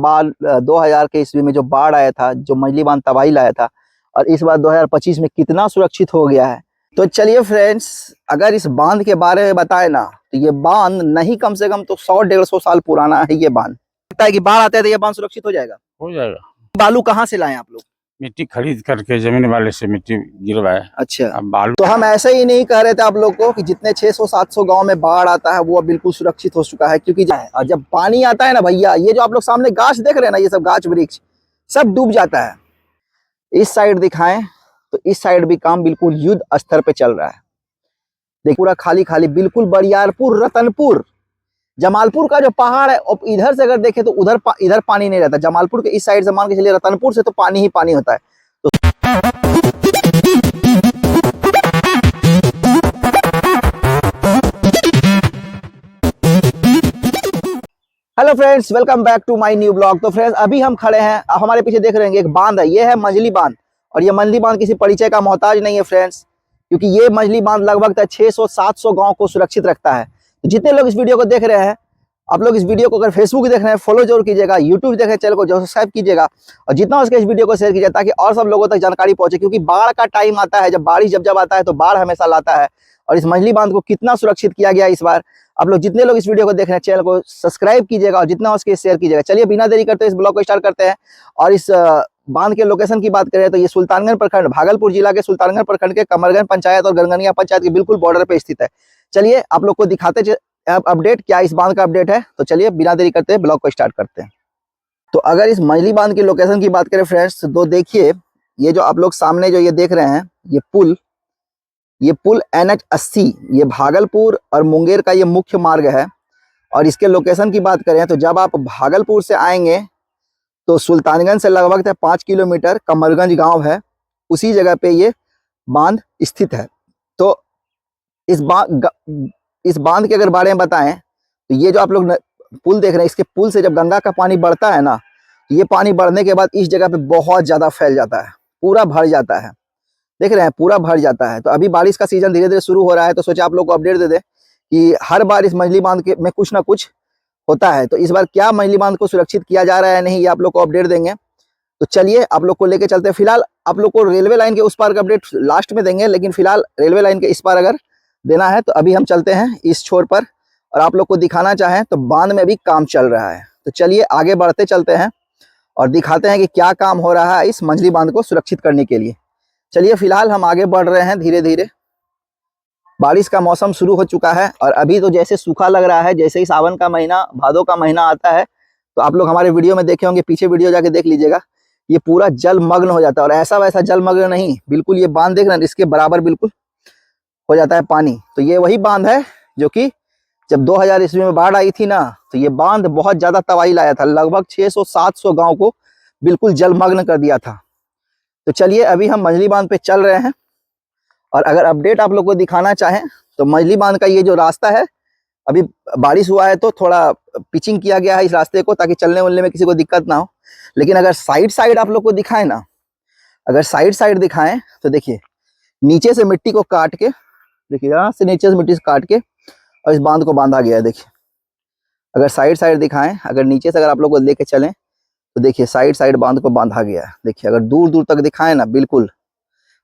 बार 2000 के ईस्वी में जो बाढ़ आया था, जो मछली बांध तबाही लाया था, और इस बार 2025 में कितना सुरक्षित हो गया है। तो चलिए फ्रेंड्स, अगर इस बांध के बारे में बताए ना, तो ये बांध नहीं कम से कम तो 100-150 साल पुराना है ये बांध। लगता है कि बाढ़ आता है तो ये बांध सुरक्षित हो जाएगा। बालू कहाँ से लाए आप लोग? मिट्टी खरीद करके जमीन वाले से मिट्टी गिरवाए। अच्छा, अब बालू तो हम ऐसे ही नहीं कह रहे थे आप लोग को कि जितने 600-700 गांव में बाढ़ आता है वो बिल्कुल सुरक्षित हो चुका है, क्योंकि और जब पानी आता है ना भैया, ये जो आप लोग सामने गाछ देख रहे हैं ना, ये सब गाछ वृक्ष सब डूब जाता है। इस साइड दिखाएं तो इस साइड भी काम बिल्कुल युद्ध स्तर पे चल रहा है। देखिए पूरा खाली खाली, बिल्कुल बरियारपुर, रतनपुर, जमालपुर का जो पहाड़ है, और इधर से अगर देखें तो इधर पानी नहीं रहता। जमालपुर के इस साइड से मान के चलिए, रतनपुर से तो पानी ही पानी होता है। Hello friends, welcome back to my new blog. तो फ्रेंड्स, अभी हम खड़े हैं, हमारे पीछे देख रहे हैं एक बांध है, ये है मंझली बांध। और ये मंझली बांध किसी परिचय का मोहताज नहीं है फ्रेंड्स, क्योंकि ये मंझली बांध लगभग 600-700 गांव को सुरक्षित रखता है। तो जितने लोग इस वीडियो को देख रहे हैं, आप लोग इस वीडियो को अगर फेसबुक देख रहे हैं फॉलो जरूर कीजिएगा, यूट्यूब देख रहे हैं चैनल को सब्सक्राइब कीजिएगा, और जितना हो सके इस वीडियो को शेयर कीजिए ताकि और सब लोगों तक जानकारी पहुंचे। क्योंकि बाढ़ का टाइम आता है, जब बारिश जब आता है तो बाढ़ हमेशा लाता है। और इस मंझली बांध को कितना सुरक्षित किया गया इस बार, आप लोग जितने लोग इस वीडियो को देख रहे हैं चैनल को सब्सक्राइब कीजिएगा और जितना हो सके शेयर कीजिएगा। चलिए बिना देरी करते इस ब्लॉग को स्टार्ट करते हैं। और इस बांध के लोकेशन की बात करें तो ये सुल्तानगंज प्रखंड, भागलपुर जिला के सुल्तानगंज प्रखंड के कमरगंज पंचायत और गनगनिया पंचायत के बिल्कुल बॉर्डर पे स्थित है। चलिए आप लोग को दिखाते अपडेट, क्या इस बांध का अपडेट है। तो चलिए बिना देरी करते ब्लॉग को स्टार्ट करते हैं। तो अगर इस मंझली बांध की लोकेशन की बात करें फ्रेंड्स, तो देखिए ये जो आप लोग सामने जो ये देख रहे हैं, ये पुल NH80, ये भागलपुर और मुंगेर का ये मुख्य मार्ग है। और इसके लोकेशन की बात करें तो जब आप भागलपुर से आएंगे तो सुल्तानगंज से लगभग 5 किलोमीटर कमरगंज गांव है, उसी जगह पे ये बांध स्थित है। तो इस बांध के अगर बारे में बताएं तो ये जो आप लोग पुल देख रहे हैं, इसके पुल से जब गंगा का पानी बढ़ता है ना, ये पानी बढ़ने के बाद इस जगह पे बहुत ज्यादा फैल जाता है, पूरा भर जाता है। देख रहे हैं पूरा भर जाता है। तो अभी बारिश का सीजन धीरे धीरे शुरू हो रहा है, तो सोचा आप लोग को अपडेट दे दे कि हर बार इस मंझली बांध के में कुछ ना कुछ होता है। तो इस बार क्या मंझली बांध को सुरक्षित किया जा रहा है नहीं, ये आप लोग को अपडेट देंगे। तो चलिए आप लोग को लेके चलते हैं। फिलहाल आप लोग को रेलवे लाइन के उस पार का अपडेट लास्ट में देंगे, लेकिन फिलहाल रेलवे लाइन के इस पार अगर देना है तो अभी हम चलते हैं इस छोर पर, और आप लोग को दिखाना चाहें तो बांध में भी काम चल रहा है। तो चलिए आगे बढ़ते चलते हैं और दिखाते हैं कि क्या काम हो रहा है इस मंझली बांध को सुरक्षित करने के लिए। चलिए फिलहाल हम आगे बढ़ रहे हैं धीरे धीरे। बारिश का मौसम शुरू हो चुका है और अभी तो जैसे सूखा लग रहा है, जैसे ही सावन का महीना, भादों का महीना आता है तो आप लोग हमारे वीडियो में देखे होंगे, पीछे वीडियो जाके देख लीजिएगा, ये पूरा जलमग्न हो जाता है। और ऐसा वैसा जलमग्न नहीं, बिल्कुल ये बांध देख रहे हैं, इसके बराबर बिल्कुल हो जाता है पानी। तो ये वही बांध है जो कि जब 2000 ईस्वी में बाढ़ आई थी ना, तो ये बांध बहुत ज्यादा तबाही लाया था, लगभग 600-700 गाँव को बिल्कुल जलमग्न कर दिया था। तो चलिए अभी हम मंझली बांध पे चल रहे हैं, और अगर अपडेट आप लोग को दिखाना चाहें तो मंझली बांध का ये जो रास्ता है, अभी बारिश हुआ है तो थोड़ा पिचिंग किया गया है इस रास्ते को, ताकि चलने वलने में किसी को दिक्कत ना हो। लेकिन अगर साइड आप लोग को दिखाएं ना, अगर साइड दिखाएं तो देखिए नीचे से मिट्टी को काट के, देखिए यहाँ से नीचे से मिट्टी से काट के और इस बांध को बांधा गया है। देखिए अगर साइड दिखाएं, अगर नीचे से अगर आप लोग को लेके चलें तो देखिए साइड बांध को बांधा गया है। देखिए अगर दूर तक दिखाएं ना, बिल्कुल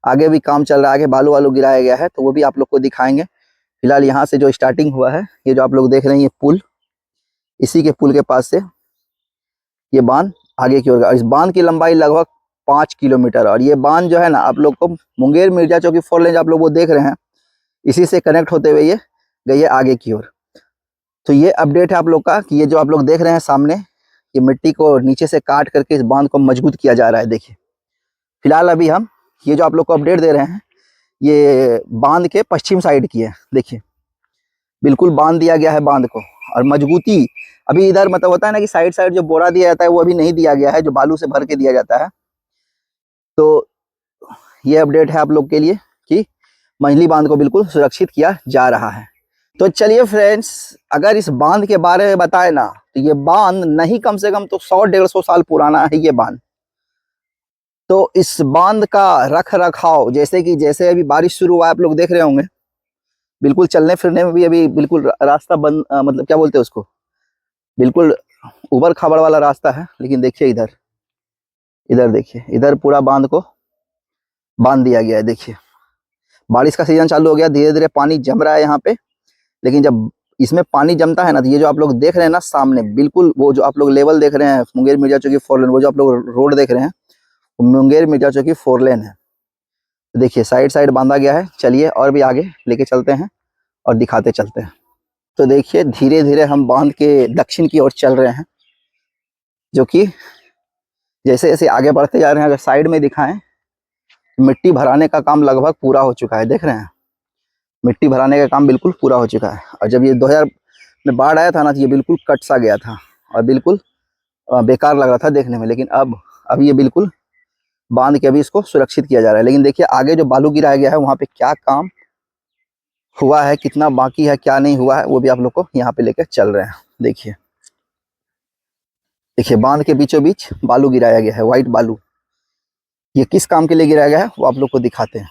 आगे भी काम चल रहा है, आगे बालू वालू गिराया गया है, तो वो भी आप लोग को दिखाएंगे। फिलहाल यहाँ से जो स्टार्टिंग हुआ है, ये जो आप लोग देख रहे हैं ये पुल, इसी के पुल के पास से ये बांध आगे की ओर। इस बांध की लंबाई लगभग 5 किलोमीटर, और ये बांध जो है ना आप लोग को मुंगेर मिर्जा चौकी 4 लेन आप लोग वो देख रहे हैं, इसी से कनेक्ट होते हुए ये गई है आगे की ओर। तो ये अपडेट है आप लोग का कि ये जो आप लोग देख रहे हैं सामने, ये मिट्टी को नीचे से काट करके इस बांध को मजबूत किया जा रहा है। देखिए फिलहाल अभी हम ये जो आप लोग को अपडेट दे रहे हैं, ये बांध के पश्चिम साइड की है। देखिए बिल्कुल बांध दिया गया है बांध को, और मजबूती अभी इधर मतलब होता है ना कि साइड जो बोरा दिया जाता है वो अभी नहीं दिया गया है, जो बालू से भर के दिया जाता है। तो ये अपडेट है आप लोग के लिए कि मंझली बांध को बिल्कुल सुरक्षित किया जा रहा है। तो चलिए फ्रेंड्स, अगर इस बांध के बारे में बताए ना, तो ये बांध नहीं कम से कम तो 100-150 साल पुराना है ये बांध। तो इस बांध का रख रखाव, जैसे अभी बारिश शुरू हुआ है, आप लोग देख रहे होंगे, बिल्कुल चलने फिरने में भी अभी बिल्कुल रास्ता बंद, मतलब क्या बोलते हैं उसको, बिल्कुल उबड़ खाबड़ वाला रास्ता है, लेकिन देखिए इधर, इधर देखिए, इधर पूरा बांध को बांध दिया गया है। देखिए बारिश का सीजन चालू हो गया, धीरे धीरे पानी जम रहा है यहाँ पे। लेकिन जब इसमें पानी जमता है ना, तो ये जो आप लोग देख रहे हैं ना सामने, बिल्कुल वो जो आप लोग लेवल देख रहे हैं मुंगेर मिर्जा चौकी 4 लेन, वो जो आप लोग रोड देख रहे हैं वो मुंगेर मिर्जा चौकी 4 लेन है। तो देखिए साइड साइड बांधा गया है। चलिए और भी आगे लेके चलते हैं और दिखाते चलते हैं। तो देखिए धीरे धीरे हम बांध के दक्षिण की ओर चल रहे हैं, जो कि जैसे जैसे आगे बढ़ते जा रहे हैं, अगर साइड में दिखाएं, मिट्टी भराने का काम लगभग पूरा हो चुका है। देख रहे हैं मिट्टी भराने का काम बिल्कुल पूरा हो चुका है। और जब ये 2000 में बाढ़ आया था ना, तो ये बिल्कुल कट सा गया था और बिल्कुल बेकार लग रहा था देखने में। लेकिन अब ये बिल्कुल बांध के अभी इसको सुरक्षित किया जा रहा है। लेकिन देखिए आगे जो बालू गिराया गया है, वहाँ पे क्या काम हुआ है, कितना बाकी है, क्या नहीं हुआ है, वो भी आप लोग को यहाँ पे लेकर चल रहे हैं। देखिए देखिए बांध के बीचों बीच बालू गिराया गया है, व्हाइट बालू। ये किस काम के लिए गिराया गया है वो आप लोग को दिखाते हैं।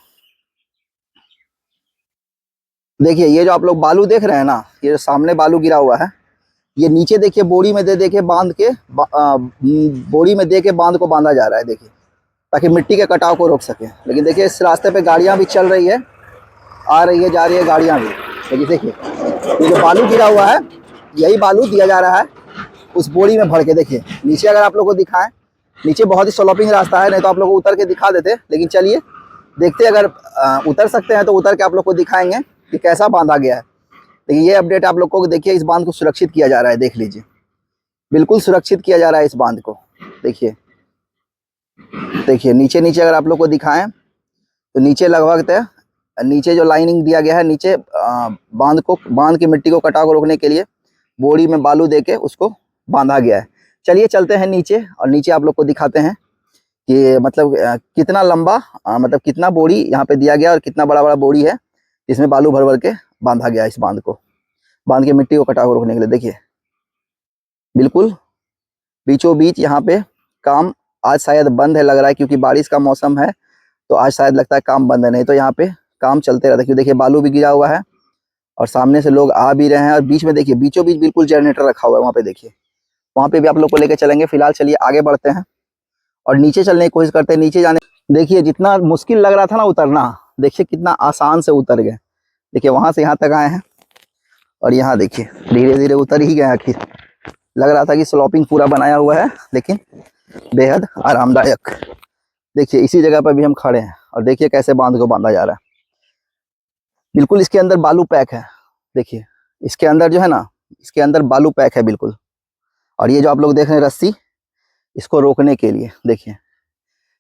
देखिए ये जो आप लोग बालू देख रहे हैं ना, ये जो सामने बालू गिरा हुआ है, ये नीचे देखिए बोरी में दे के बांध के बोरी में दे के बांध को बांधा जा रहा है। देखिए ताकि मिट्टी के कटाव को रोक सके। लेकिन देखिए इस रास्ते पे गाड़ियां भी चल रही है, आ रही है, जा रही है गाड़ियां भी। लेकिन देखिए ये जो बालू गिरा हुआ है, यही बालू दिया जा रहा है उस बोरी में भर के। देखिए नीचे अगर आप लोग को दिखाएं, नीचे बहुत ही स्लोपिंग रास्ता है, नहीं तो आप लोग को उतर के दिखा देते। लेकिन चलिए देखते, अगर उतर सकते हैं तो उतर के आप लोग को दिखाएंगे कि कैसा बांधा गया है। लेकिन ये अपडेट आप लोग को देखिए, इस बांध को सुरक्षित किया जा रहा है। देख लीजिए बिल्कुल सुरक्षित किया जा रहा है इस बांध को। देखिए देखिए नीचे नीचे अगर आप लोग को दिखाएं तो नीचे लगभग नीचे जो लाइनिंग दिया गया है, नीचे बांध की मिट्टी को कटाव को रोकने के लिए बोरी में बालू देके उसको बांधा गया है। चलिए चलते हैं नीचे, और नीचे आप लोग को दिखाते हैं कि मतलब कितना लंबा मतलब कितना बोरी यहाँ पे दिया गया और कितना बड़ा बड़ा बोरी है इसमें बालू भर भर के बांधा गया इस बांध को, बांध के मिट्टी को कटाव रोकने के लिए। देखिए बिल्कुल बीचों बीच यहाँ पे काम आज शायद बंद है, लग रहा है, क्योंकि बारिश का मौसम है तो आज शायद लगता है काम बंद है, नहीं तो यहाँ पे काम चलते रहता है। क्योंकि देखिए बालू भी गिरा हुआ है और सामने से लोग आ भी रहे हैं। और बीच में देखिए बीचों बीच बिल्कुल जनरेटर रखा हुआ है, वहाँ पे देखिए, वहाँ पे भी आप लोग को लेकर चलेंगे। फिलहाल चलिए आगे बढ़ते हैं और नीचे चलने की कोशिश करते हैं। नीचे जाने देखिए जितना मुश्किल लग रहा था ना उतरना, देखिए कितना आसान से उतर गए। देखिए वहां से यहाँ तक आए हैं और यहाँ देखिए धीरे धीरे उतर ही गए आखिर। लग रहा था कि स्लोपिंग पूरा बनाया हुआ है, लेकिन बेहद आरामदायक। देखिए इसी जगह पर भी हम खड़े हैं और देखिए कैसे बांध को बांधा जा रहा है। बिल्कुल इसके अंदर बालू पैक है। देखिए इसके अंदर जो है ना, इसके अंदर बालू पैक है बिल्कुल। और ये जो आप लोग देख रहे हैं रस्सी, इसको रोकने के लिए देखिए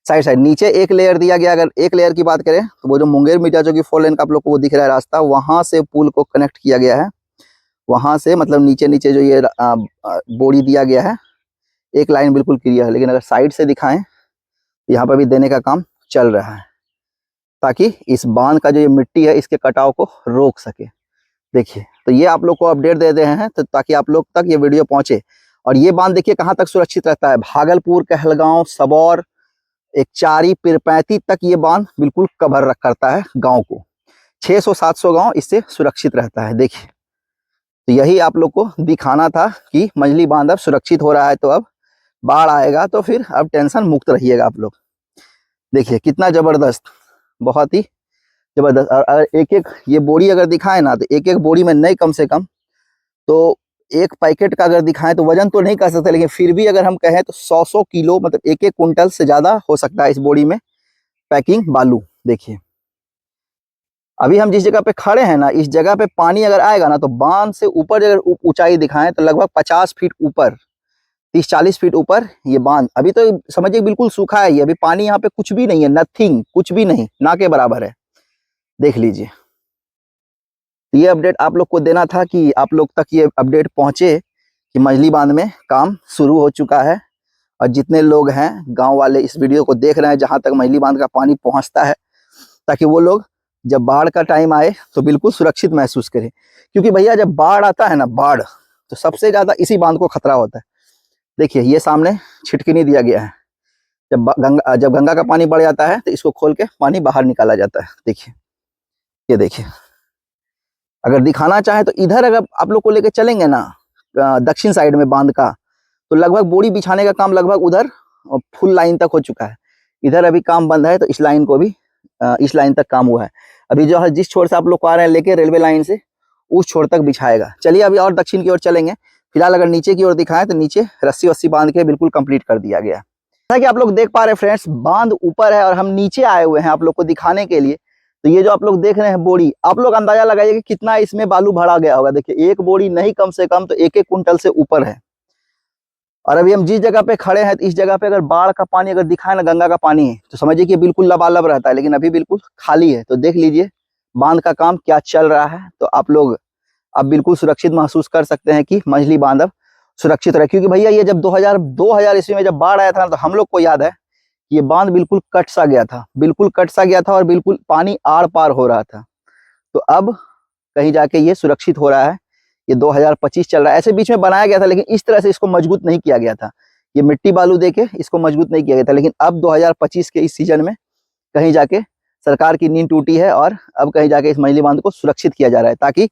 साइड साइड नीचे एक लेयर दिया गया। अगर एक लेयर की बात करें तो वो जो मुंगेर मिर्जा चौकी 4 लेन का आप लोग को वो दिख रहा है रास्ता, वहां से पुल को कनेक्ट किया गया है। वहां से मतलब नीचे नीचे जो ये बोरी दिया गया है, एक लाइन बिल्कुल क्लियर है। लेकिन अगर साइड से दिखाएं तो यहाँ पर भी देने का काम चल रहा है, ताकि इस बांध का जो ये मिट्टी है इसके कटाव को रोक सके। देखिए तो ये आप लोग को अपडेट दे रहे हैं तो ताकि आप लोग तक ये वीडियो पहुंचे। और ये बांध देखिए कहाँ तक सुरक्षित रहता है, भागलपुर, कहलगांव, सबौर, एक चारी, पीरपैंती तक ये बांध बिल्कुल कवर करता है गांव को। 600-700 गांव इससे सुरक्षित रहता है। देखिए तो यही आप लोग को दिखाना था कि मजली बांध अब सुरक्षित हो रहा है, तो अब बाढ़ आएगा तो फिर अब टेंशन मुक्त रहिएगा आप लोग। देखिए कितना जबरदस्त, बहुत ही जबरदस्त। और अगर एक एक ये बोरी अगर दिखाए ना, तो एक एक बोरी में नहीं कम से कम तो एक पैकेट का अगर दिखाएं तो वजन तो नहीं कर सकते, लेकिन फिर भी अगर हम कहें तो 100 किलो मतलब एक एक कुंटल से ज्यादा हो सकता है इस बोरी में पैकिंग बालू। देखिए अभी हम जिस जगह पे खड़े हैं ना, इस जगह पे पानी अगर आएगा ना तो बांध से ऊपर अगर ऊंचाई दिखाएं तो लगभग 50 फीट ऊपर, 30-40 फीट ऊपर ये बांध। अभी तो समझिए बिल्कुल सूखा है ये, अभी पानी यहाँ पे कुछ भी नहीं है, नथिंग, कुछ भी नहीं, ना के बराबर है। देख लीजिए ये अपडेट आप लोग को देना था कि आप लोग तक ये अपडेट पहुंचे कि मजली बांध में काम शुरू हो चुका है। और जितने लोग हैं गांव वाले इस वीडियो को देख रहे हैं, जहां तक मजली बांध का पानी पहुंचता है, ताकि वो लोग जब बाढ़ का टाइम आए तो बिल्कुल सुरक्षित महसूस करें। क्योंकि भैया जब बाढ़ आता है ना, बाढ़, तो सबसे ज्यादा इसी बांध को खतरा होता है। देखिए ये सामने छिटकिनी दिया गया है, जब गंगा का पानी बढ़ जाता है तो इसको खोल के पानी बाहर निकाला जाता है। देखिए ये देखिए, अगर दिखाना चाहे तो इधर अगर आप लोग को लेके चलेंगे ना दक्षिण साइड में बांध का, तो लगभग बोरी बिछाने का काम लगभग उधर फुल लाइन तक हो चुका है। इधर अभी काम बंद है, तो इस लाइन को भी इस लाइन तक काम हुआ है। अभी जो है जिस छोर से आप लोग आ रहे हैं लेके रेलवे लाइन से, उस छोर तक बिछाएगा। चलिए अभी और दक्षिण की ओर चलेंगे। फिलहाल अगर नीचे की ओर दिखाएं तो नीचे रस्सी वस्सी बांध के बिल्कुल कंप्लीट कर दिया गया है। जैसा कि आप लोग देख पा रहे हैं फ्रेंड्स, बांध ऊपर है और हम नीचे आए हुए हैं आप लोग को दिखाने के लिए। तो ये जो आप लोग देख रहे हैं बोरी, आप लोग अंदाजा लगाइए कि कितना इसमें बालू भरा गया होगा। देखिए एक बोरी नहीं, कम से कम तो 1-1 कुंटल से ऊपर है। और अभी हम जिस जगह पे खड़े हैं, तो इस जगह पे अगर बाढ़ का पानी अगर दिखाए ना, गंगा का पानी है, तो समझिए कि बिल्कुल लबालब रहता है, लेकिन अभी बिल्कुल खाली है। तो देख लीजिए बांध का काम क्या चल रहा है। तो आप लोग अब बिल्कुल सुरक्षित महसूस कर सकते हैं कि मछली बांध अब सुरक्षित रहे। क्योंकि भैया ये जब 2000 ईस्वी में जब बाढ़ आया था ना, तो हम लोग को याद है ये बांध बिल्कुल कट सा गया था, बिल्कुल कट सा गया था और बिल्कुल पानी आर पार हो रहा था। तो अब कहीं जाके ये सुरक्षित हो रहा है। ये 2025 चल रहा है। ऐसे बीच में बनाया गया था, लेकिन इस तरह से इसको मजबूत नहीं किया गया था। ये मिट्टी बालू देके इसको मजबूत नहीं किया गया था। लेकिन अब 2025 के इस सीजन में कहीं जाके सरकार की नींद टूटी है और अब कहीं जाके इस मछली बांध को सुरक्षित किया जा रहा है, ताकि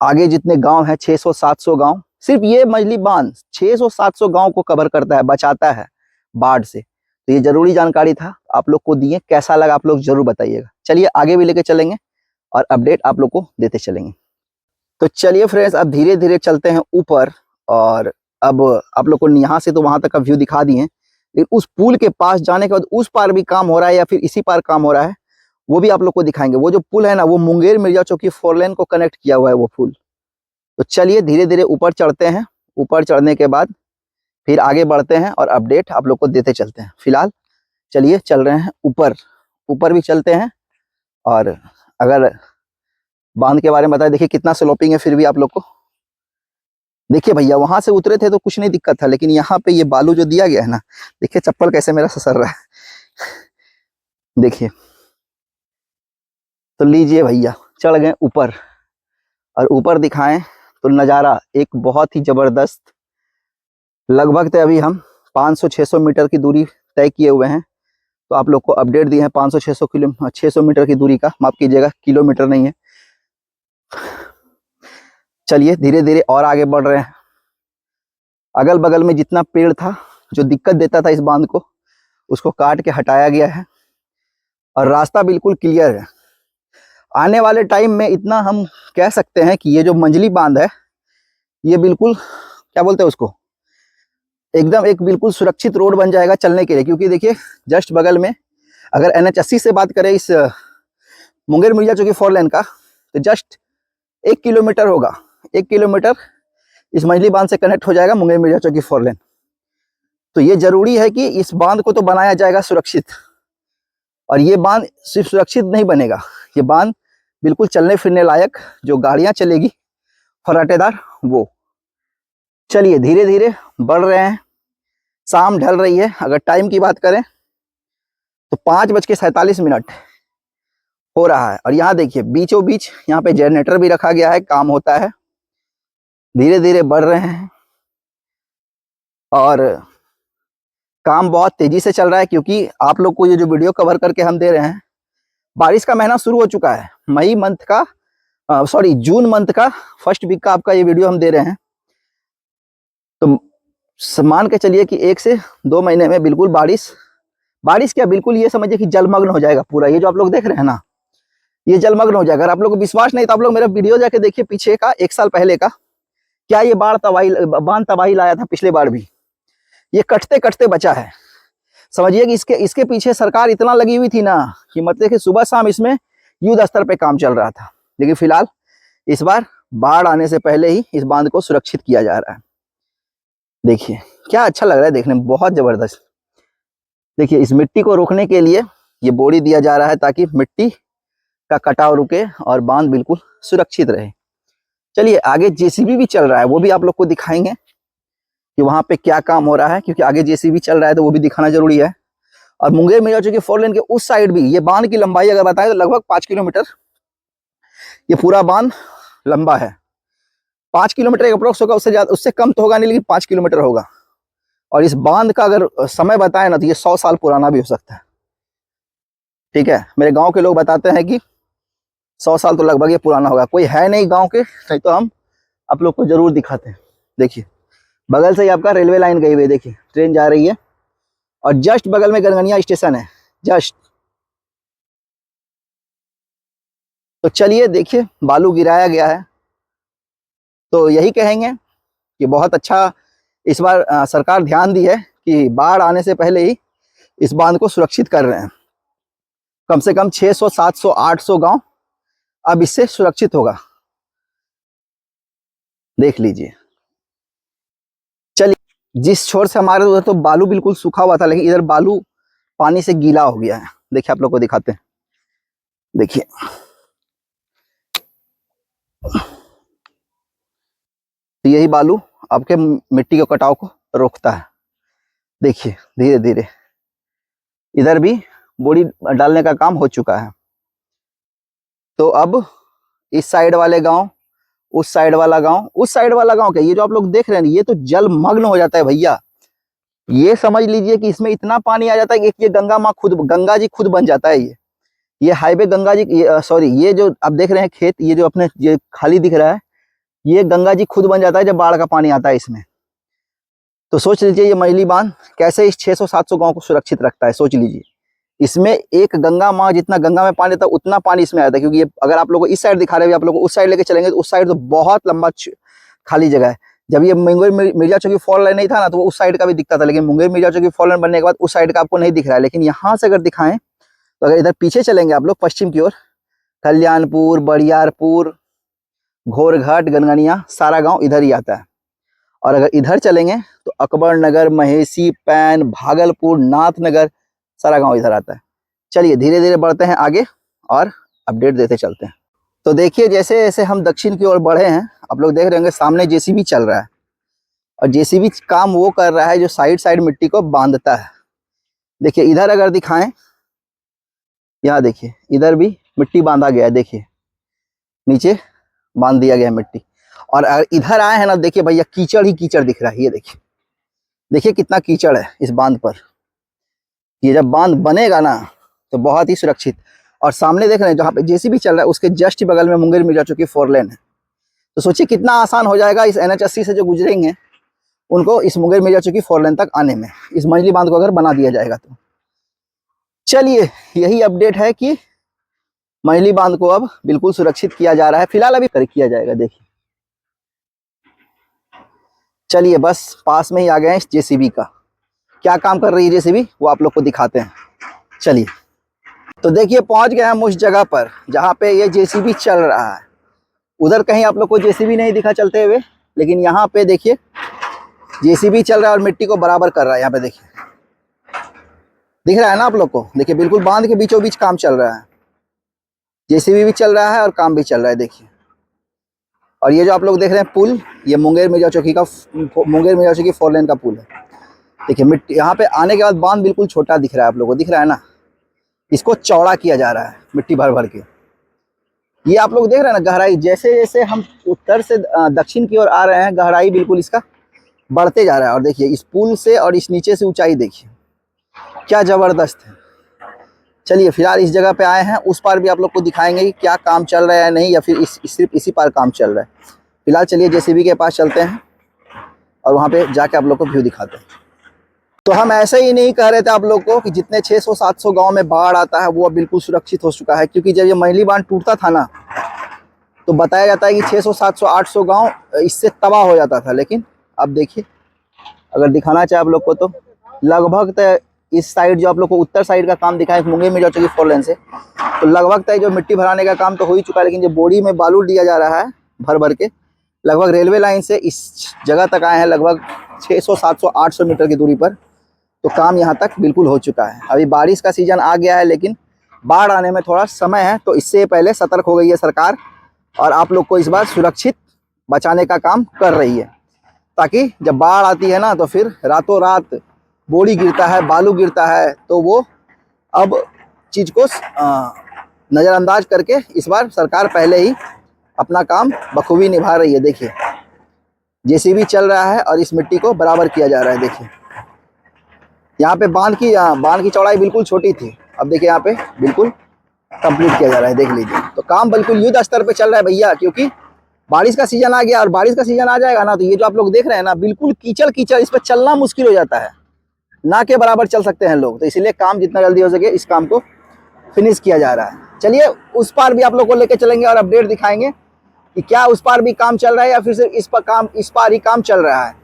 आगे जितने गांव हैं 600-700 गांव, सिर्फ ये मछली बांध 600-700 गांव को कवर करता है, बचाता है बाढ़ से। तो ये जरूरी जानकारी था, आप लोग को दिए। कैसा लगा आप लोग जरूर बताइएगा। चलिए आगे भी लेके चलेंगे और अपडेट आप लोग को देते चलेंगे। तो चलिए फ्रेंड्स, अब धीरे धीरे चलते हैं ऊपर। और अब आप लोग को यहाँ से तो वहां तक का व्यू दिखा दिए, लेकिन उस पुल के पास जाने के बाद उस पार भी काम हो रहा है या फिर इसी पार काम हो रहा है, वो भी आप लोग को दिखाएंगे। वो जो पुल है ना, वो मुंगेर मिर्जा चौकी 4 लेन को कनेक्ट किया हुआ है वो पुल। तो चलिए धीरे धीरे ऊपर चढ़ते हैं। ऊपर चढ़ने के बाद फिर आगे बढ़ते हैं और अपडेट आप लोग को देते चलते हैं। फिलहाल चलिए चल रहे हैं ऊपर। ऊपर भी चलते हैं और अगर बांध के बारे में बताए, देखिए कितना स्लोपिंग है। फिर भी आप लोग को देखिए भैया, वहां से उतरे थे तो कुछ नहीं दिक्कत था, लेकिन यहाँ पे ये बालू जो दिया गया है ना, देखिए चप्पल कैसे मेरा ससर रहा है। देखिए, तो लीजिए भैया, चढ़ गए ऊपर। और ऊपर दिखाएं तो नज़ारा एक बहुत ही जबरदस्त। लगभग तो अभी हम 500-600 मीटर की दूरी तय किए हुए हैं। तो आप लोग को अपडेट दिए हैं 600 मीटर की दूरी का, माफ कीजिएगा किलोमीटर नहीं है। चलिए धीरे धीरे और आगे बढ़ रहे हैं। अगल बगल में जितना पेड़ था जो दिक्कत देता था इस बांध को, उसको काट के हटाया गया है और रास्ता बिल्कुल क्लियर है। आने वाले टाइम में इतना हम कह सकते हैं कि ये जो मंजली बांध है, ये बिल्कुल क्या बोलते हैं उसको, एकदम एक बिल्कुल सुरक्षित रोड बन जाएगा चलने के लिए। क्योंकि देखिए जस्ट बगल में अगर NH80 से बात करें इस मुंगेर मिर्जा चौकी 4 लेन का, तो जस्ट 1 किलोमीटर होगा। 1 किलोमीटर इस मछली बांध से कनेक्ट हो जाएगा मुंगेर मिर्जा चौकी 4 लेन। तो ये जरूरी है कि इस बांध को तो बनाया जाएगा सुरक्षित। और ये बांध सिर्फ सुरक्षित नहीं बनेगा, ये बांध बिल्कुल चलने फिरने लायक, जो गाड़ियां चलेगी फराटेदार वो। चलिए धीरे धीरे बढ़ रहे हैं। शाम ढल रही है। अगर टाइम की बात करें तो 5:47 हो रहा है। और यहाँ देखिए बीचों बीच यहाँ पे जनरेटर भी रखा गया है, काम होता है। धीरे धीरे बढ़ रहे हैं और काम बहुत तेजी से चल रहा है। क्योंकि आप लोग को ये जो वीडियो कवर करके हम दे रहे हैं, बारिश का महीना शुरू हो चुका है। जून मंथ का फर्स्ट वीक का आपका ये वीडियो हम दे रहे हैं। तो मान के चलिए कि 1 से 2 महीने में बिल्कुल बारिश क्या, बिल्कुल ये समझिए कि जलमग्न हो जाएगा पूरा। ये जो आप लोग देख रहे हैं ना, ये जलमग्न हो जाएगा। अगर आप लोग को विश्वास नहीं तो आप लोग मेरा वीडियो जाके देखिए पीछे का, 1 साल पहले का। क्या ये बांध तबाही लाया था पिछले बार भी। ये कटते कटते बचा है। समझिए कि इसके पीछे सरकार इतना लगी हुई थी ना, कि मतलब कि सुबह शाम इसमें युद्ध स्तर पे काम चल रहा था। लेकिन फिलहाल इस बार बाढ़ आने से पहले ही इस बांध को सुरक्षित किया जा रहा है। देखिए क्या अच्छा लग रहा है देखने में, बहुत जबरदस्त। देखिए इस मिट्टी को रोकने के लिए ये बोरी दिया जा रहा है, ताकि मिट्टी का कटाव रुके और बांध बिल्कुल सुरक्षित रहे। चलिए आगे JCB भी चल रहा है, वो भी आप लोग को दिखाएंगे कि वहां पे क्या काम हो रहा है। क्योंकि आगे JCB चल रहा है तो वो भी दिखाना जरूरी है। और मुंगेर मिर्जा चौकी 4 लेन के उस साइड भी ये बांध की लंबाई अगर बताएं तो लगभग 5 किलोमीटर ये पूरा बांध लंबा है। 5 किलोमीटर अप्रोक्स होगा, उससे ज्यादा, उससे कम तो होगा नहीं, लेकिन 5 किलोमीटर होगा। और इस बांध का अगर समय बताएं ना, तो ये 100 साल पुराना भी हो सकता है। ठीक है, मेरे गांव के लोग बताते हैं कि 100 साल तो लगभग ये पुराना होगा। कोई है नहीं गांव के, नहीं तो हम आप लोग को जरूर दिखाते हैं। देखिए बगल से ही आपका रेलवे लाइन गई हुई है, देखिए ट्रेन जा रही है और जस्ट बगल में गनगनिया स्टेशन है, जस्ट। तो चलिए देखिए बालू गिराया गया है, तो यही कहेंगे कि बहुत अच्छा इस बार सरकार ध्यान दी है कि बाढ़ आने से पहले ही इस बांध को सुरक्षित कर रहे हैं। कम से कम 600, 700, 800 गांव अब इससे सुरक्षित होगा, देख लीजिए। चलिए, जिस छोर से हमारे उधर तो बालू बिल्कुल सूखा हुआ था, लेकिन इधर बालू पानी से गीला हो गया है। देखिए आप लोग को दिखाते हैं, देखिए तो यही बालू आपके मिट्टी के कटाव को रोकता है। देखिए धीरे धीरे इधर भी बोरी डालने का काम हो चुका है। तो अब इस साइड वाले गांव, उस साइड वाला गांव, उस साइड वाला गांव क्या, ये जो आप लोग देख रहे हैं ये तो जलमग्न हो जाता है भैया। ये समझ लीजिए कि इसमें इतना पानी आ जाता है कि ये गंगा जी खुद बन जाता है। ये हाईवे गंगा जी, सॉरी, ये जो आप देख रहे हैं खेत, ये जो अपने ये खाली दिख रहा है, ये गंगा जी खुद बन जाता है जब बाढ़ का पानी आता है इसमें। तो सोच लीजिए ये मजली बांध कैसे इस 600-700 गांव को सुरक्षित रखता है। सोच लीजिए इसमें एक गंगा माँ, जितना गंगा में पानी था उतना पानी इसमें आया था। क्योंकि ये अगर आप लोगों को इस साइड दिखा रहे हैं, आप लोग उस साइड लेके चलेंगे तो उस साइड तो बहुत लंबा खाली जगह है। जब ये मुंगेर मिर्जा चौकी फॉल लाइन नहीं था ना, तो वो उस साइड का भी दिखता था, लेकिन मुंगेर मिर्जा चौकी फॉल लाइन बनने के बाद उस साइड का आपको नहीं दिख रहा है। लेकिन यहाँ से अगर दिखाएं तो अगर इधर पीछे चलेंगे आप लोग पश्चिम की ओर, कल्याणपुर, बड़ियारपुर, घोरघाट, गनगनिया, सारा गांव इधर ही आता है। और अगर इधर चलेंगे तो अकबर नगर, महेशी, पैन, भागलपुर, नाथनगर, सारा गांव इधर आता है। चलिए धीरे धीरे बढ़ते हैं आगे और अपडेट देते चलते हैं। तो देखिए जैसे जैसे हम दक्षिण की ओर बढ़े हैं, आप लोग देख रहे होंगे सामने जेसीबी चल रहा है। और जेसीबी काम वो कर रहा है जो साइड साइड मिट्टी को बांधता है। देखिए इधर अगर दिखाएं, यहाँ देखिए इधर भी मिट्टी बांधा गया है, देखिए नीचे बांध दिया गया है मिट्टी। और अगर इधर आए हैं ना, देखिए भैया कीचड़ ही कीचड़ दिख रहा है। ये देखिए, देखिए कितना कीचड़ है इस बांध पर। ये जब बांध बनेगा ना तो बहुत ही सुरक्षित। और सामने देख रहे हैं जहाँ पे जेसीबी चल रहा है, उसके जस्ट बगल में मुंगेर मिर्जा चौकी 4 लेन है। तो सोचिए कितना आसान हो जाएगा इस NH80 से जो गुजरेंगे उनको इस मुंगेर मिर्जा चौकी 4 लेन तक आने में, इस मंझली बांध को अगर बना दिया जाएगा तो। चलिए यही अपडेट है कि मंझली बांध को अब बिल्कुल सुरक्षित किया जा रहा है, फिलहाल अभी किया जाएगा। देखिए चलिए बस पास में ही आ गए हैं इस जेसीबी का। क्या काम कर रही है जेसीबी वो आप लोग को दिखाते हैं। चलिए तो देखिए पहुंच गए हम उस जगह पर जहाँ पे ये जेसीबी चल रहा है। उधर कहीं आप लोग को जेसीबी नहीं दिखा चलते हुए, लेकिन यहाँ पे देखिए जेसीबी चल रहा है और मिट्टी को बराबर कर रहा है। यहाँ पे देखिए दिख रहा है ना आप लोग को, देखिए बिल्कुल बांध के बीचों बीच काम चल रहा है। जेसीबी भी चल रहा है और काम भी चल रहा है, देखिए। और ये जो आप लोग देख रहे हैं पुल, ये मुंगेर मिर्जा चौकी 4 लेन का पुल है। देखिए मिट्टी यहाँ पे आने के बाद बांध बिल्कुल छोटा दिख रहा है, आप लोगों को दिख रहा है ना। इसको चौड़ा किया जा रहा है मिट्टी भर भर के। ये आप लोग देख रहे हैं ना गहराई, जैसे जैसे हम उत्तर से दक्षिण की ओर आ रहे हैं गहराई बिल्कुल इसका बढ़ते जा रहा है। और देखिए इस पुल से और इस नीचे से ऊंचाई देखिए क्या जबरदस्त है। चलिए फिलहाल इस जगह पे आए हैं, उस पार भी आप लोग को दिखाएंगे कि क्या काम चल रहा है नहीं, या फिर सिर्फ इसी पार काम चल रहा है। फिलहाल चलिए जेसीबी के पास चलते हैं और वहाँ पे जाके आप लोग को व्यू दिखाते हैं। तो हम ऐसे ही नहीं कह रहे थे आप लोग को कि जितने 600-700 गांव में बाढ़ आता है वो अब बिल्कुल सुरक्षित हो चुका है। क्योंकि जब ये मंझली बांध टूटता था ना तो बताया जाता है कि 600, 700, 800 गांव इससे तबाह हो जाता था। लेकिन अब देखिए अगर दिखाना चाहे आप लोग को तो लगभग तय इस साइड जो आप लोग को उत्तर साइड का काम दिखाए मुंगेर मिर्जा चौकी 4 लेन से, तो लगभग तय जो मिट्टी भराने का काम तो हो ही चुका है। लेकिन जो बोरी में बालू दिया जा रहा है भर भर के, लगभग रेलवे लाइन से इस जगह तक आए हैं, लगभग 600, 700, 800 मीटर की दूरी पर। तो काम यहाँ तक बिल्कुल हो चुका है। अभी बारिश का सीजन आ गया है, लेकिन बाढ़ आने में थोड़ा समय है, तो इससे पहले सतर्क हो गई है सरकार और आप लोग को इस बार सुरक्षित बचाने का काम कर रही है। ताकि जब बाढ़ आती है ना तो फिर रातों रात बोरी गिरता है, बालू गिरता है, तो वो अब चीज़ को नज़रअंदाज करके इस बार सरकार पहले ही अपना काम बखूबी निभा रही है। देखिए जेसीबी चल रहा है और इस मिट्टी को बराबर किया जा रहा है। देखिए यहाँ पे बांध की चौड़ाई बिल्कुल छोटी थी, अब देखिए यहाँ पे बिल्कुल कंप्लीट किया जा रहा है। देख लीजिए तो काम बिल्कुल युद्ध स्तर पे चल रहा है भैया, क्योंकि बारिश का सीजन आ गया और बारिश का सीजन आ जाएगा ना तो ये जो आप लोग देख रहे हैं ना बिल्कुल कीचड़ कीचड़, इस पर चलना मुश्किल हो जाता है, ना के बराबर चल सकते हैं लोग। तो इसीलिए काम जितना जल्दी हो सके इस काम को फिनिश किया जा रहा है। चलिए उस पार भी आप लोग को लेके चलेंगे और अपडेट दिखाएंगे कि क्या उस पार भी काम चल रहा है या फिर सिर्फ इस पार ही काम चल रहा है।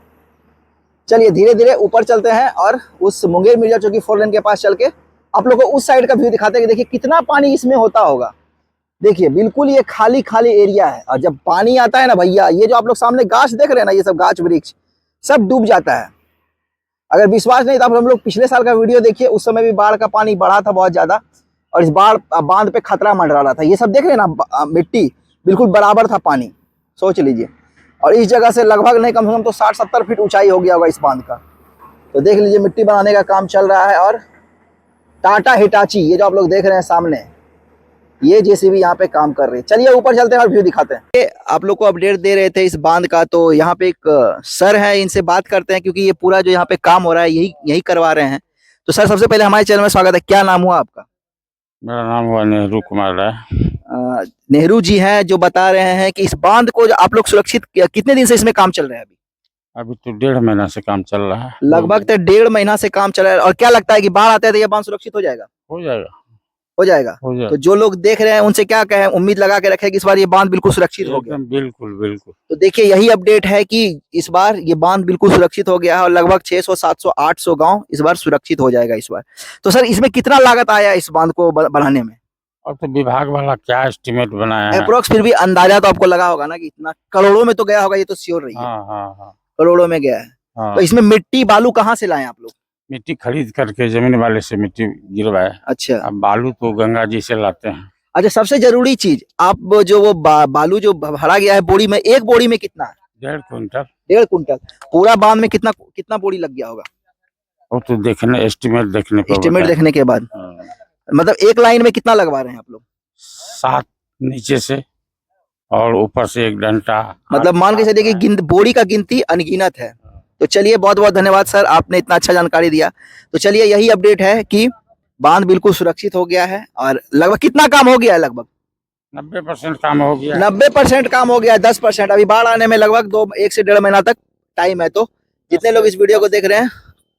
चलिए धीरे धीरे ऊपर चलते हैं और उस मुंगेर मिर्जा चौकी 4 लेन के पास चल के आप लोग को उस साइड का व्यू दिखाते हैं कि देखिए कितना पानी इसमें होता होगा। देखिए बिल्कुल ये खाली खाली एरिया है और जब पानी आता है ना भैया, ये जो आप लोग सामने गाछ देख रहे हैं ना, ये सब गाछ वृक्ष सब डूब जाता है। अगर विश्वास नहीं तो आप हम लोग पिछले साल का वीडियो देखिए, उस समय भी बाढ़ का पानी बढ़ा था बहुत ज्यादा और इस बाढ़ बांध पे खतरा मंडरा रहा था। ये सब देख रहे हैं ना मिट्टी बिल्कुल बराबर था पानी, सोच लीजिए। और इस जगह से लगभग नहीं कम से कम तो 60-70 फीट ऊंचाई हो गया होगा इस बांध का। तो देख लीजिए मिट्टी बनाने का काम चल रहा है और टाटा हिटाची ये जो आप लोग देख रहे हैं सामने, ये जेसीबी यहाँ पे काम कर रही है। चलिए ऊपर चलते हैं और व्यू दिखाते हैं। ये आप लोग को अपडेट दे रहे थे इस बांध का, तो यहाँ पे एक सर है, इनसे बात करते हैं क्योंकि ये पूरा जो यहाँ पे काम हो रहा है यही करवा रहे हैं। तो सर सबसे पहले हमारे चैनल में स्वागत है। क्या नाम हुआ आपका? मेरा नाम हुआ नेहरू कुमार राय। नेहरू जी हैं जो बता रहे हैं कि इस बांध को जो आप लोग सुरक्षित कितने दिन से इसमें काम चल रहा है? अभी तो 1.5 महीना से काम चल रहा है। लगभग तो 1.5 महीना से काम चल रहा है। और क्या लगता है कि बाढ़ आते हैं तो ये बांध सुरक्षित हो जाएगा? हो जाएगा, हो जाएगा। हो जाएगा। तो जो लोग देख रहे हैं उनसे क्या कहें, उम्मीद लगा के रखें कि इस बार ये बांध बिल्कुल सुरक्षित हो गया। एकदम बिल्कुल बिल्कुल। तो देखिए यही अपडेट है कि इस बार ये बांध बिल्कुल सुरक्षित हो गया है और लगभग 600, 700, 800 गांव इस बार सुरक्षित हो जाएगा इस बार। तो सर इसमें कितना लागत आया इस बांध को बनाने में? और तो विभाग वाला क्या एस्टिमेट बनाया है? अप्रोक्स फिर भी अंदाजा तो आपको लगा होगा ना कि इतना करोड़ों में तो गया होगा, ये तो श्योर रही है। हाँ हाँ हाँ करोड़ों में गया है। हाँ। तो इसमें मिट्टी बालू कहाँ से लाए आप लोग? मिट्टी खरीद करके जमीन वाले से मिट्टी गिरवाए। अच्छा। अब बालू तो गंगा जी से लाते हैं। अच्छा सबसे जरूरी चीज, आप जो वो बालू जो भरा गया है बोरी में, एक बोरी में कितना है? 1.5 कुंटल। 1.5 कुंटल। पूरा बांध में कितना कितना बोरी लग गया होगा? और तो देखने एस्टिमेट देखने को एस्टिमेट बताया। देखने के बाद हाँ। मतलब एक लाइन में कितना लगवा रहे हैं आप लोग? 7 नीचे से और ऊपर से एक डंटा। मतलब मान के चलिए कि बोरी का गिनती अनगिनत है। तो चलिए बहुत बहुत धन्यवाद सर, आपने इतना अच्छा जानकारी दिया। तो चलिए यही अपडेट है कि बांध बिल्कुल सुरक्षित हो गया है और लगभग कितना काम हो गया है? लगभग 90% काम हो गया। 90% काम हो गया है। 10% अभी बाढ़ आने में लगभग 1 से 1.5 महीना तक टाइम है। तो जितने लोग इस वीडियो को देख रहे हैं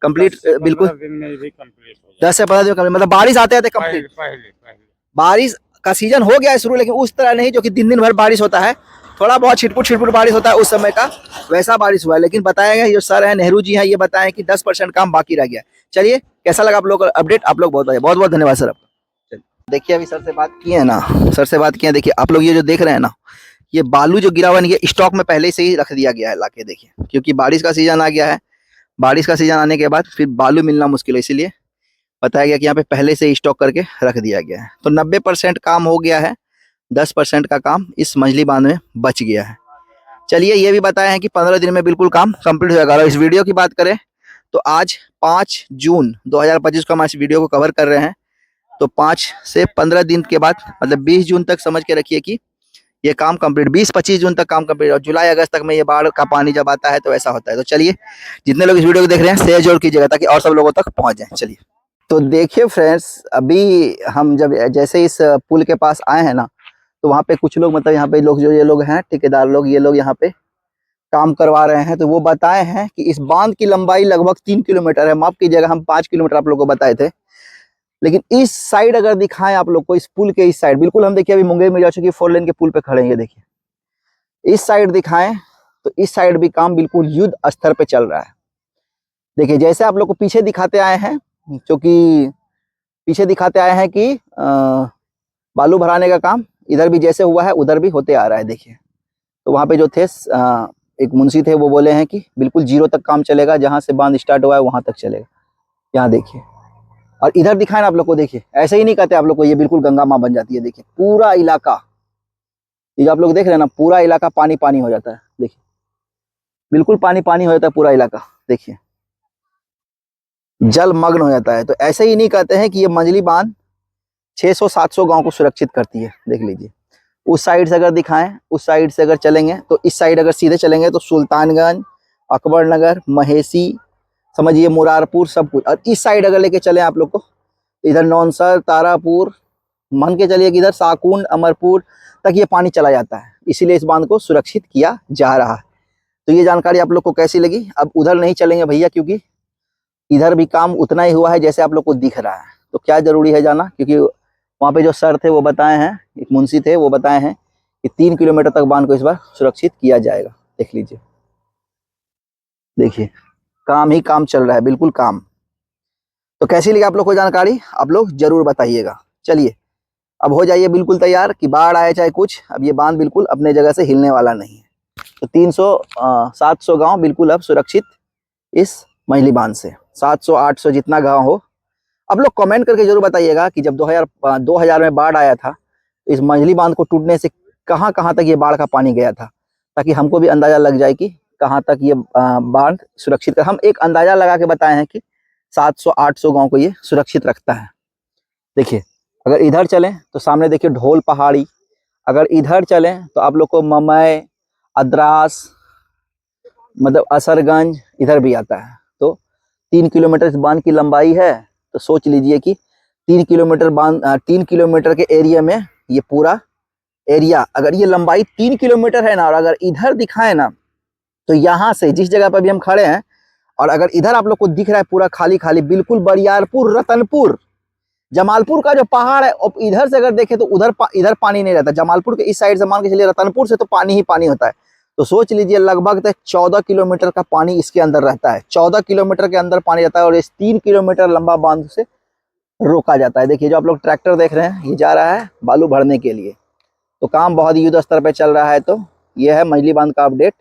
कंप्लीट बिल्कुल 10 दिन में भी कंप्लीट हो जाएगा। 10 से 15 दिन में मतलब बारिश आते आते कंप्लीट। पहले बारिश का सीजन हो गया है शुरू, लेकिन उस तरह नहीं जो कि दिन दिन भर बारिश होता है, थोड़ा बहुत छिटपुट बारिश होता है उस समय का, वैसा बारिश हुआ है। लेकिन बताया गया जो सर है नेहरू जी हैं ये बताएं कि 10% काम बाकी रह गया। चलिए कैसा लगा आप लोग का अपडेट? आप लोग बहुत बहुत धन्यवाद सर आपका। देखिए अभी सर से बात किए हैं ना, सर से बात किए, देखिए आप लोग ये जो देख रहे हैं ना, ये बालू जो गिरा हुआ है ये स्टॉक में पहले से ही रख दिया गया है लाके। देखिए क्योंकि बारिश का सीजन आ गया है, बारिश का सीजन आने के बाद फिर बालू मिलना मुश्किल है, इसीलिए बताया गया कि यहाँ पे पहले से ही स्टॉक करके रख दिया गया है। तो 90% काम हो गया है, 10% का काम इस मछली बांध में बच गया है। चलिए ये भी बताया है कि 15 दिन में बिल्कुल काम कंप्लीट हो जाएगा। और इस वीडियो की बात करें तो आज 5 जून 2025 को हम इस वीडियो को कवर कर रहे हैं। तो 5 से 15 दिन के बाद मतलब 20 जून तक समझ के रखिए कि ये काम कंप्लीट, 20-25 जून तक काम कंप्लीट, और जुलाई अगस्त तक में ये बाढ़ का पानी जब आता है तो ऐसा होता है। तो चलिए जितने लोग इस वीडियो को देख रहे हैं शेयर जरूर कीजिएगा ताकि और सब लोगों तक पहुंच जाए। चलिए तो देखिए फ्रेंड्स, अभी हम जब जैसे इस पुल के पास आए हैं ना, तो वहाँ पे कुछ लोग मतलब यहाँ पे लोग जो ये लोग हैं ठेकेदार लोग, ये लोग यहाँ पे काम करवा रहे हैं। तो वो बताए हैं कि इस बांध की लंबाई लगभग 3 किलोमीटर है। माफ कीजिएगा हम 5 किलोमीटर आप लोग को बताए थे, लेकिन इस साइड अगर दिखाएं आप लोग को, इस पुल के इस साइड बिल्कुल हम देखिए अभी मुंगेर मिर्जा चौकी 4 लेन के पुल पे खड़े हैं, ये देखिए इस साइड दिखाएं तो इस साइड भी काम बिल्कुल युद्ध स्तर पे चल रहा है। देखिए जैसे आप लोग को पीछे दिखाते आए हैं, क्योंकि पीछे दिखाते आए हैं कि बालू भराने का काम इधर भी जैसे हुआ है उधर भी होते आ रहा है। देखिए तो वहाँ पे जो थे एक मुंशी थे, वो बोले हैं कि बिल्कुल 0 तक काम चलेगा, जहाँ से बांध स्टार्ट हुआ है वहां तक चलेगा। यहाँ देखिए और इधर दिखाए ना आप लोग को, देखिए ऐसे ही नहीं कहते आप लोग को, ये बिल्कुल गंगा माँ बन जाती है। देखिए पूरा इलाका, ये जो आप लोग देख रहे हैं ना, पूरा इलाका पानी पानी हो जाता है। देखिए बिल्कुल पानी पानी हो जाता है पूरा इलाका, देखिए जल मग्न हो जाता है। तो ऐसे ही नहीं कहते हैं कि ये मंजली बांध 600-700 गांव को सुरक्षित करती है। देख लीजिए उस साइड से अगर दिखाएं, उस साइड से अगर चलेंगे तो इस साइड अगर सीधे चलेंगे तो सुल्तानगंज, अकबरनगर, महेशी, समझिए मुरारपुर सब कुछ। और इस साइड अगर लेके चले आप लोग को, इधर नौनसर, तारापुर, मान के चलिए कि इधर साकुंड, अमरपुर तक ये पानी चला जाता है। इसीलिए इस बांध को सुरक्षित किया जा रहा है। तो ये जानकारी आप लोग को कैसी लगी? अब उधर नहीं चलेंगे भैया, क्योंकि इधर भी काम उतना ही हुआ है जैसे आप लोग को दिख रहा है। तो क्या जरूरी है जाना, क्योंकि वहाँ पे जो सर थे वो बताए हैं, एक मुंशी थे वो बताए हैं कि 3 किलोमीटर तक बांध को इस बार सुरक्षित किया जाएगा। देख लीजिए, देखिए काम ही काम चल रहा है, बिल्कुल काम। तो कैसी लगी आप लोग को जानकारी? आप लोग जरूर बताइएगा। चलिए अब हो जाइए बिल्कुल तैयार कि बाढ़ आए चाहे कुछ, अब ये बांध बिल्कुल अपने जगह से हिलने वाला नहीं है। तो 700 गांव बिल्कुल अब सुरक्षित इस मछली बांध से। 700-800 जितना गांव हो। अब लोग कमेंट करके जरूर बताइएगा कि जब 2000 में बाढ़ आया था, तो इस मछली बांध को टूटने से कहां कहां तक ये बाढ़ का पानी गया था, ताकि हमको भी अंदाजा लग जाए कि कहां तक ये बांध सुरक्षित। हम एक अंदाजा लगा के बताए हैं कि 700-800 गांव को ये सुरक्षित रखता है। देखिए अगर इधर चलें तो सामने देखिए ढोल पहाड़ी, अगर इधर चलें तो आप लोग को ममय, अद्रास, मतलब असरगंज इधर भी आता है। तो 3 किलोमीटर इस बांध की लंबाई है। तो सोच लीजिए कि 3 किलोमीटर के एरिया में ये पूरा एरिया, अगर ये लंबाई 3 किलोमीटर है ना, और अगर इधर दिखाए ना, तो यहाँ से जिस जगह पर भी हम खड़े हैं, और अगर इधर आप लोग को दिख रहा है पूरा खाली खाली, बिल्कुल बरियारपुर, रतनपुर, जमालपुर का जो पहाड़ है, और इधर से अगर देखें तो इधर पानी नहीं रहता। जमालपुर के इस साइड से मान के चलिए, रतनपुर से तो पानी ही पानी होता है। तो सोच लीजिए लगभग 14 किलोमीटर का पानी इसके अंदर रहता है। 14 किलोमीटर के अंदर पानी रहता है, और इस 3 किलोमीटर लंबा बांध से रोका जाता है। देखिए जो आप लोग ट्रैक्टर देख रहे हैं, ये जा रहा है बालू भरने के लिए। तो काम बहुत युद्ध स्तर पे चल रहा है। तो ये है मछली बांध का अपडेट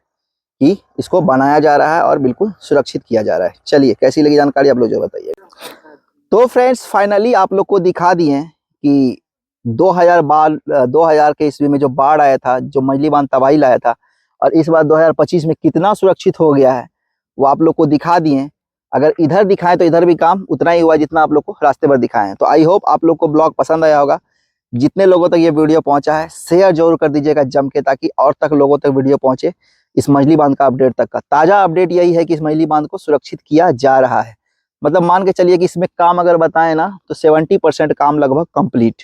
कि इसको बनाया जा रहा है और बिल्कुल सुरक्षित किया जा रहा है। चलिए कैसी लगी जानकारी आप लोग जो बताइए। तो फ्रेंड्स फाइनली आप लोग को दिखा दिए कि 2000 के ईस्वी में जो बाढ़ आया था, जो मछली बांध तबाही लाया था, और इस बार 2025 में कितना सुरक्षित हो गया है, वो आप लोग को दिखा दिए। अगर इधर दिखाएं तो इधर भी काम उतना ही हुआ जितना आप लोग को रास्ते पर दिखाए हैं। तो आई होप आप लोग को ब्लॉग पसंद आया होगा। जितने लोगों तक ये वीडियो पहुंचा है, शेयर जरूर कर दीजिएगा जम के, ताकि और तक लोगों तक वीडियो पहुंचे इस मछली बांध का अपडेट तक का। ताजा अपडेट यही है कि इस मछली बांध को सुरक्षित किया जा रहा है। मतलब मान के चलिए कि इसमें काम अगर बताएं ना, तो 70% काम लगभग कंप्लीट।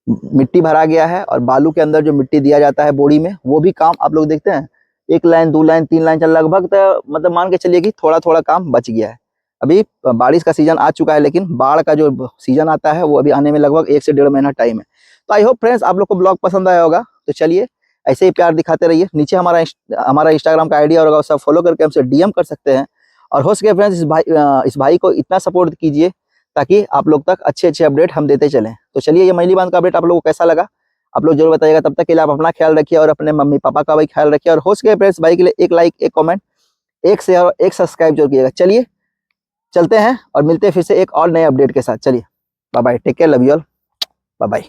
मिट्टी भरा गया है, और बालू के अंदर जो मिट्टी दिया जाता है बोरी में, वो भी काम आप लोग देखते हैं 1 लाइन 2 लाइन 3 लाइन चल लगभग। तो मतलब मान के चलिए कि थोड़ा थोड़ा काम बच गया है। अभी बारिश का सीजन आ चुका है, लेकिन बाढ़ का जो सीजन आता है वो अभी आने में लगभग 1 से 1.5 महीना टाइम है। तो आई होप फ्रेंड्स आप लोग को ब्लॉग पसंद आया होगा। तो चलिए ऐसे ही प्यार दिखाते रहिए। नीचे हमारा इंस्टाग्राम का आईडी होगा, सब फॉलो करके हमसे डीएम कर सकते हैं। और हो सके फ्रेंड्स इस भाई को इतना सपोर्ट कीजिए ताकि आप लोग तक अच्छे अच्छे अपडेट हम देते चलें। तो चलिए ये मछली बांध का अपडेट आप लोगों को कैसा लगा आप लोग जरूर बताइएगा। तब तक के लिए आप अपना ख्याल रखिए और अपने मम्मी पापा का भी ख्याल रखिए। और हो सके फ्रेंड्स भाई के लिए एक लाइक, एक कमेंट, एक शेयर और एक सब्सक्राइब जरूर कीजिएगा। चलिए चलते हैं और मिलते हैं फिर से एक और नए अपडेट के साथ। चलिए bye bye, take care, love you all, bye bye.